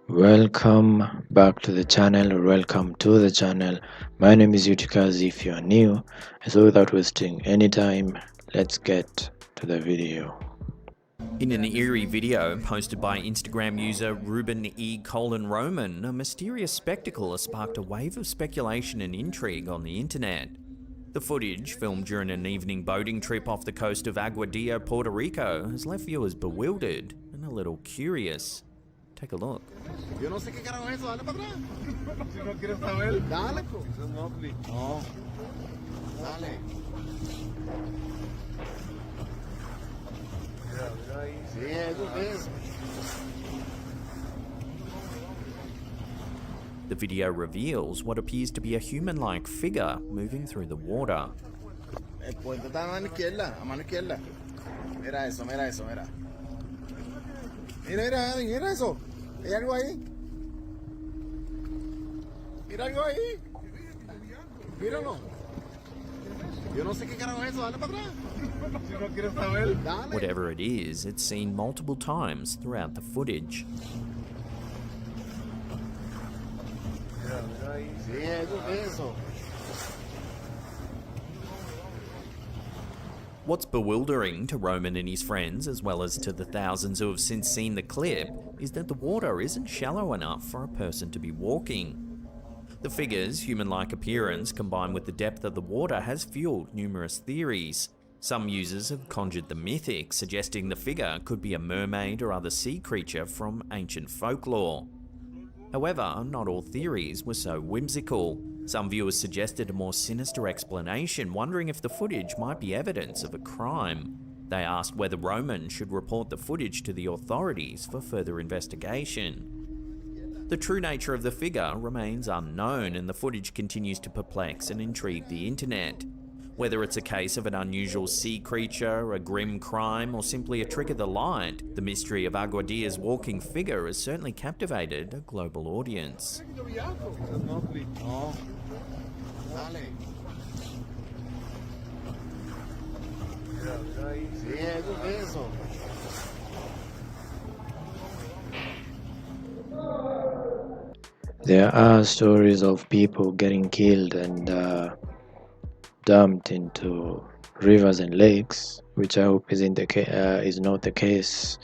Welcome back to the channel, or welcome to the channel. My name is Utikaz if you are new. So without wasting any time, let's get to the video. In an eerie video posted by Instagram user Ruben E. Roman, a mysterious spectacle has sparked a wave of speculation and intrigue on the internet. The footage, filmed during an evening boating trip off the coast of Aguadilla, Puerto Rico, has left viewers bewildered and a little curious. Take a look. Yo no sé qué carajo es eso, dale para atrás. Si no quieres saber, dale. Eso es Mowgli. No. Dale. Mira ahí. Sí, eso es. The video reveals what appears to be a human-like figure moving through the water. El puente está a mano izquierda, a mano izquierda. Mira eso, mira eso, mira. Mira eso. ¿Hay algo ahí? Mira algo ahí. Míralo. Yo no sé qué carajo es eso, dale para atrás. Si no quieres saber, dale. Whatever it is, it's seen multiple times throughout the footage. Mira ahí. Sí, eso es eso. What's bewildering to Roman and his friends, as well as to the thousands who have since seen the clip, is that the water isn't shallow enough for a person to be walking. The figure's human-like appearance, combined with the depth of the water, has fueled numerous theories. Some users have conjured the mythic, suggesting the figure could be a mermaid or other sea creature from ancient folklore. However, not all theories were so whimsical. Some viewers suggested a more sinister explanation, wondering if the footage might be evidence of a crime. They asked whether Roman should report the footage to the authorities for further investigation. The true nature of the figure remains unknown, and the footage continues to perplex and intrigue the internet. Whether it's a case of an unusual sea creature, a grim crime, or simply a trick of the light, the mystery of Aguadilla's walking figure has certainly captivated a global audience. No. Dale. Mira ahí. Sí, eso es eso. There are stories of people getting killed and dumped into rivers and lakes, which I hope is not the case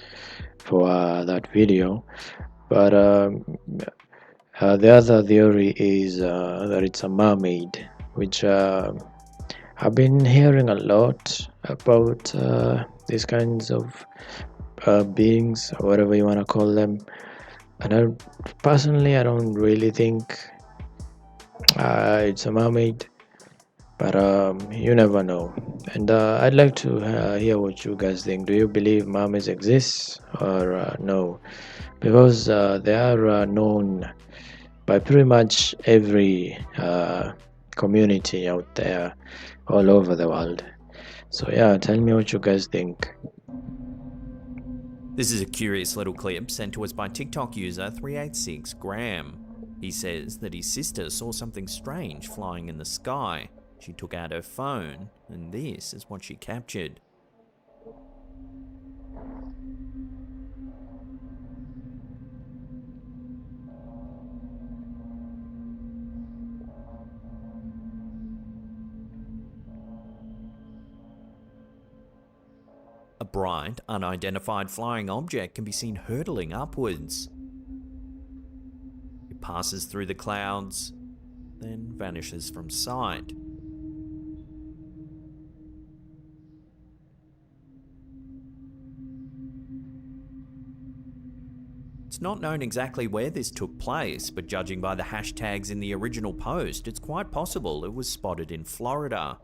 for that video. But the other theory is that it's a mermaid, which I've been hearing a lot about these kinds of beings, or whatever you want to call them. And personally, I don't really think it's a mermaid, but you never know. And I'd like to hear what you guys think. Do you believe mermaids exist or no? Because they are known by pretty much every community out there all over the world. So yeah, tell me what you guys think. This is a curious little clip sent to us by TikTok user 386gram. He says that his sister saw something strange flying in the sky. She took out her phone, and this is what she captured. A bright, unidentified flying object can be seen hurtling upwards. It passes through the clouds, then vanishes from sight. It's not known exactly where this took place, but judging by the hashtags in the original post, it's quite possible it was spotted in Florida.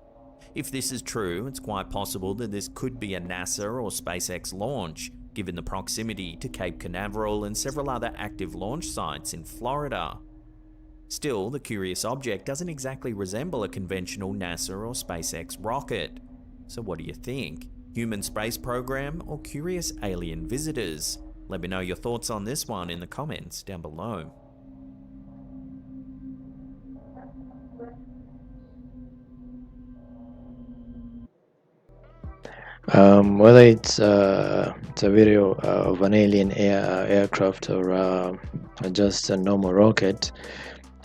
If this is true, it's quite possible that this could be a NASA or SpaceX launch, given the proximity to Cape Canaveral and several other active launch sites in Florida. Still, the curious object doesn't exactly resemble a conventional NASA or SpaceX rocket. So what do you think? Human space program or curious alien visitors? Let me know your thoughts on this one in the comments down below. Whether it's a video of an alien aircraft or just a normal rocket,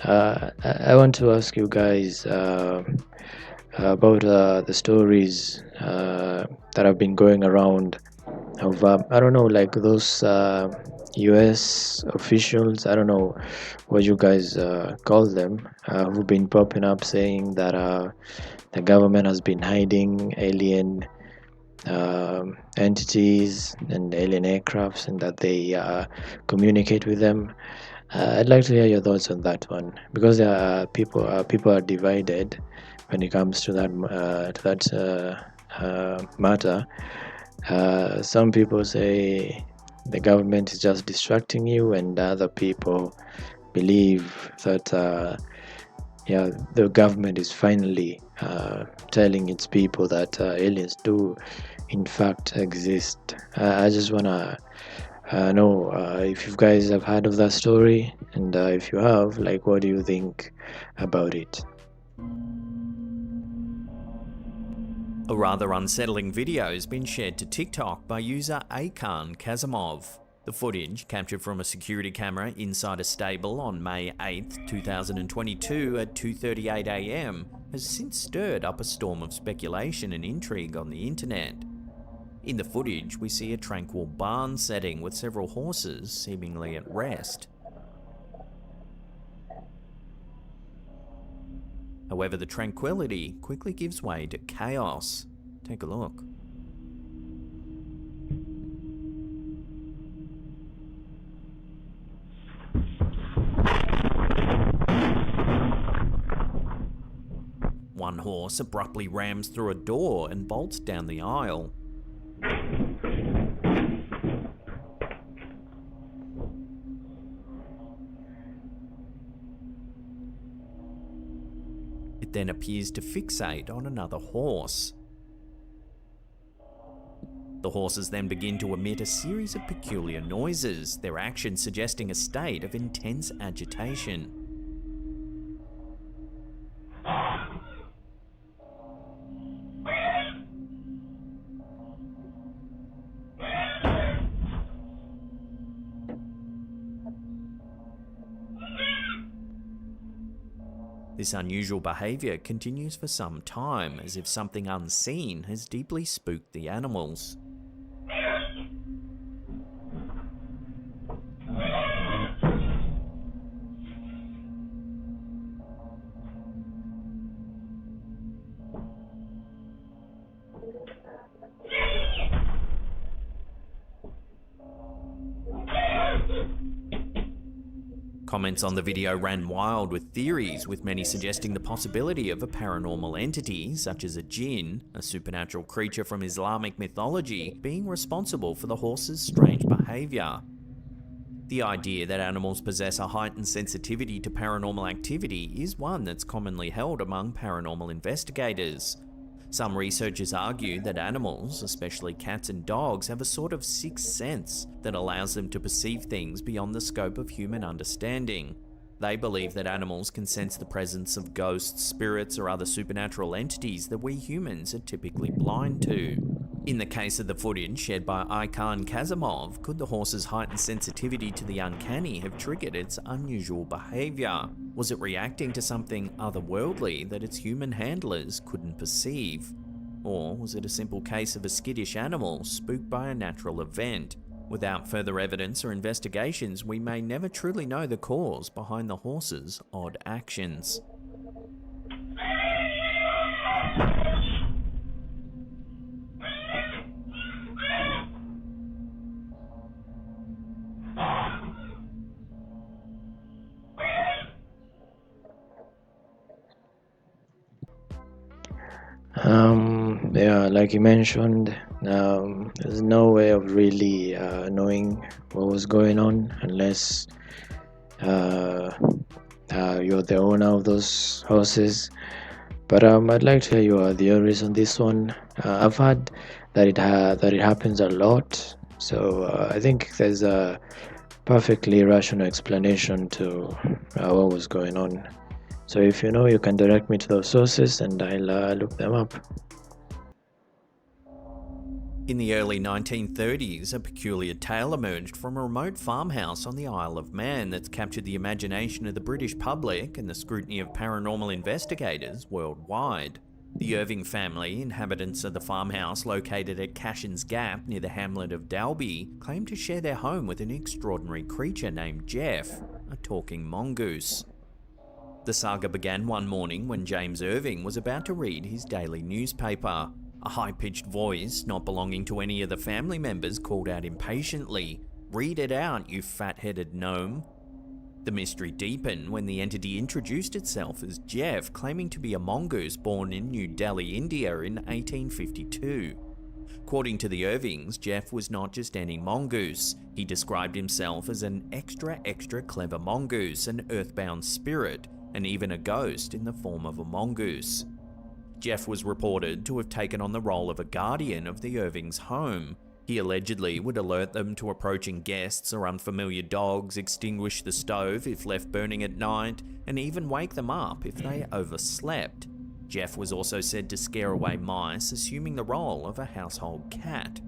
I want to ask you guys about the stories that have been going around of I don't know, like those US officials, I don't know what you guys call them, who've been popping up saying that the government has been hiding alien entities and alien aircrafts, and that they communicate with them. I'd like to hear your thoughts on that one, because people are divided when it comes to that matter. Some people say the government is just distracting you, and other people believe that yeah, the government is finally telling its people that aliens do in fact exist. I just wanna know if you guys have heard of that story, and if you have, like, what do you think about it? A rather unsettling video has been shared to TikTok by user Akan Kazimov. The footage, captured from a security camera inside a stable on May 8, 2022 at 2:38 AM, has since stirred up a storm of speculation and intrigue on the internet. In the footage, we see a tranquil barn setting with several horses seemingly at rest. However, the tranquility quickly gives way to chaos. Take a look. One horse abruptly rams through a door and bolts down the aisle. It then appears to fixate on another horse. The horses then begin to emit a series of peculiar noises, their actions suggesting a state of intense agitation. This unusual behaviour continues for some time, as if something unseen has deeply spooked the animals. Comments on the video ran wild with theories, with many suggesting the possibility of a paranormal entity, such as a jinn, a supernatural creature from Islamic mythology, being responsible for the horse's strange behaviour. The idea that animals possess a heightened sensitivity to paranormal activity is one that's commonly held among paranormal investigators. Some researchers argue that animals, especially cats and dogs, have a sort of sixth sense that allows them to perceive things beyond the scope of human understanding. They believe that animals can sense the presence of ghosts, spirits, or other supernatural entities that we humans are typically blind to. In the case of the footage shared by Ikan Kazimov, could the horse's heightened sensitivity to the uncanny have triggered its unusual behaviour? Was it reacting to something otherworldly that its human handlers couldn't perceive? Or was it a simple case of a skittish animal spooked by a natural event? Without further evidence or investigations, we may never truly know the cause behind the horse's odd actions. Yeah, like you mentioned, there's no way of really knowing what was going on unless you're the owner of those horses. But I'd like to hear your theories on this one. I've heard that it happens a lot, so I think there's a perfectly rational explanation to what was going on. So if you know, you can direct me to those sources, and I'll look them up. In the early 1930s, a peculiar tale emerged from a remote farmhouse on the Isle of Man that's captured the imagination of the British public and the scrutiny of paranormal investigators worldwide. The Irving family, inhabitants of the farmhouse located at Cashin's Gap near the hamlet of Dalby, claimed to share their home with an extraordinary creature named Jeff, a talking mongoose. The saga began one morning when James Irving was about to read his daily newspaper. A high-pitched voice, not belonging to any of the family members, called out impatiently, "Read it out, you fat-headed gnome." The mystery deepened when the entity introduced itself as Jeff, claiming to be a mongoose born in New Delhi, India in 1852. According to the Irvings, Jeff was not just any mongoose. He described himself as an extra clever mongoose, an earthbound spirit, and even a ghost in the form of a mongoose. Jeff was reported to have taken on the role of a guardian of the Irvings' home. He allegedly would alert them to approaching guests or unfamiliar dogs, extinguish the stove if left burning at night, and even wake them up if they overslept. Jeff was also said to scare away mice, assuming the role of a household cat.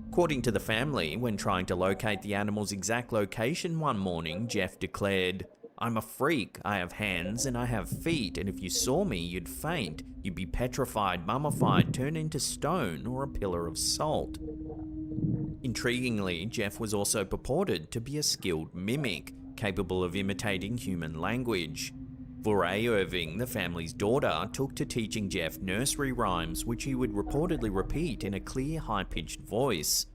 According to the family, when trying to locate the animal's exact location one morning, Jeff declared, "I'm a freak. I have hands and I have feet, and if you saw me, you'd faint. You'd be petrified, mummified, turned into stone or a pillar of salt." Intriguingly, Jeff was also purported to be a skilled mimic, capable of imitating human language. Voray Irving, the family's daughter, took to teaching Jeff nursery rhymes, which he would reportedly repeat in a clear, high-pitched voice.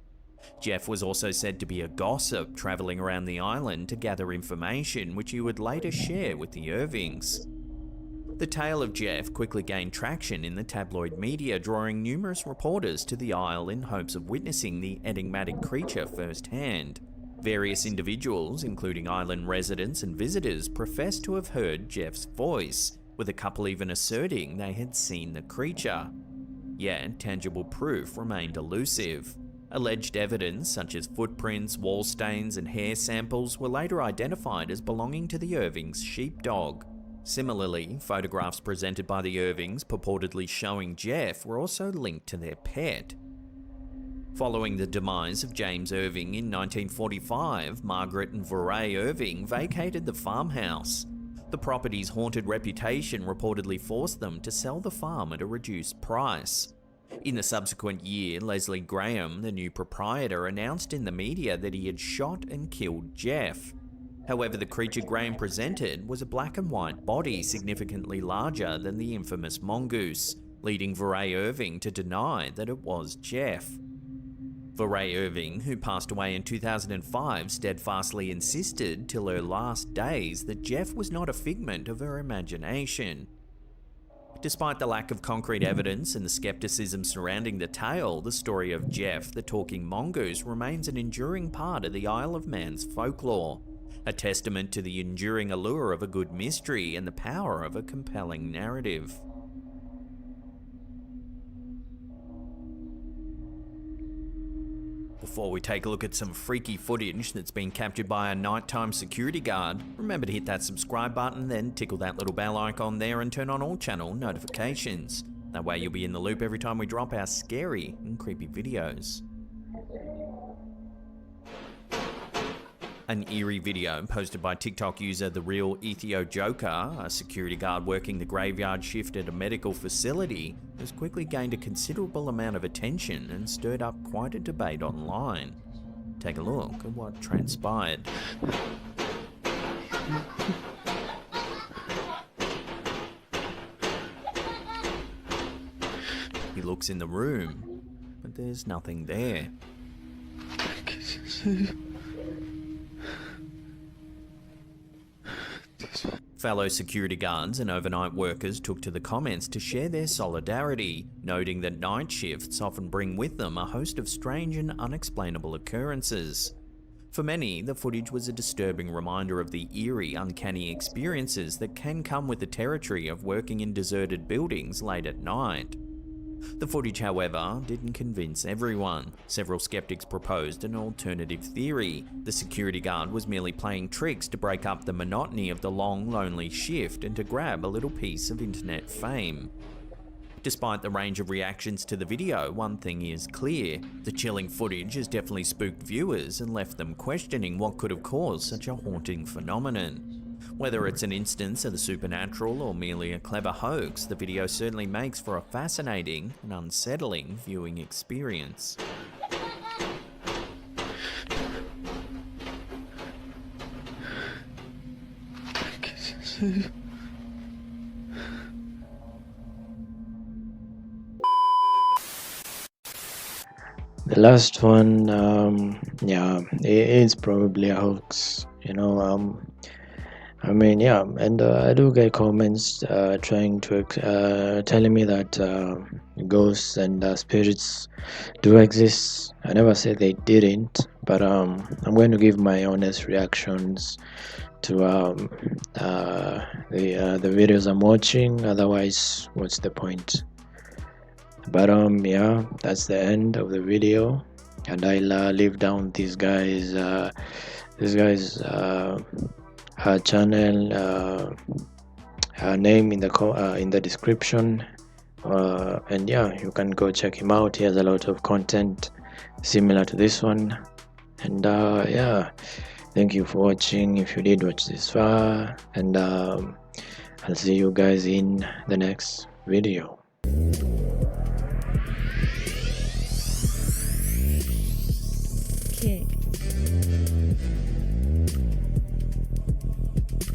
Jeff was also said to be a gossip, travelling around the island to gather information which he would later share with the Irvings. The tale of Jeff quickly gained traction in the tabloid media, drawing numerous reporters to the isle in hopes of witnessing the enigmatic creature firsthand. Various individuals, including island residents and visitors, professed to have heard Jeff's voice, with a couple even asserting they had seen the creature. Yet, tangible proof remained elusive. Alleged evidence, such as footprints, wall stains, and hair samples, were later identified as belonging to the Irvings' sheepdog. Similarly, photographs presented by the Irvings purportedly showing Jeff were also linked to their pet. Following the demise of James Irving in 1945, Margaret and Voray Irving vacated the farmhouse. The property's haunted reputation reportedly forced them to sell the farm at a reduced price. In the subsequent year, Leslie Graham, the new proprietor, announced in the media that he had shot and killed Jeff. However, the creature Graham presented was a black and white body significantly larger than the infamous mongoose, leading Voray Irving to deny that it was Jeff. Voray Irving, who passed away in 2005, steadfastly insisted till her last days that Jeff was not a figment of her imagination. Despite the lack of concrete evidence and the skepticism surrounding the tale, the story of Jeff, the talking mongoose, remains an enduring part of the Isle of Man's folklore, a testament to the enduring allure of a good mystery and the power of a compelling narrative. Before we take a look at some freaky footage that's been captured by a nighttime security guard, remember to hit that subscribe button, then tickle that little bell icon there and turn on all channel notifications. That way you'll be in the loop every time we drop our scary and creepy videos. An eerie video posted by TikTok user The Real Ethio Joker, a security guard working the graveyard shift at a medical facility, has quickly gained a considerable amount of attention and stirred up quite a debate online. Take a look at what transpired. He looks in the room, but there's nothing there. Fellow security guards and overnight workers took to the comments to share their solidarity, noting that night shifts often bring with them a host of strange and unexplainable occurrences. For many, the footage was a disturbing reminder of the eerie, uncanny experiences that can come with the territory of working in deserted buildings late at night. The footage, however, didn't convince everyone. Several skeptics proposed an alternative theory. The security guard was merely playing tricks to break up the monotony of the long, lonely shift and to grab a little piece of internet fame. Despite the range of reactions to the video, one thing is clear: the chilling footage has definitely spooked viewers and left them questioning what could have caused such a haunting phenomenon. Whether it's an instance of the supernatural or merely a clever hoax, the video certainly makes for a fascinating and unsettling viewing experience. The last one, yeah, it's probably a hoax, you know. I mean, yeah, and I do get comments trying to telling me that ghosts and spirits do exist. I never said they didn't, but I'm going to give my honest reactions to the videos I'm watching. Otherwise, what's the point? But yeah, that's the end of the video, and I'll leave down this guy's her channel, her name in the description, and yeah, you can go check him out. He has a lot of content similar to this one, and yeah, thank you for watching if you did watch this far, and I'll see you guys in the next video.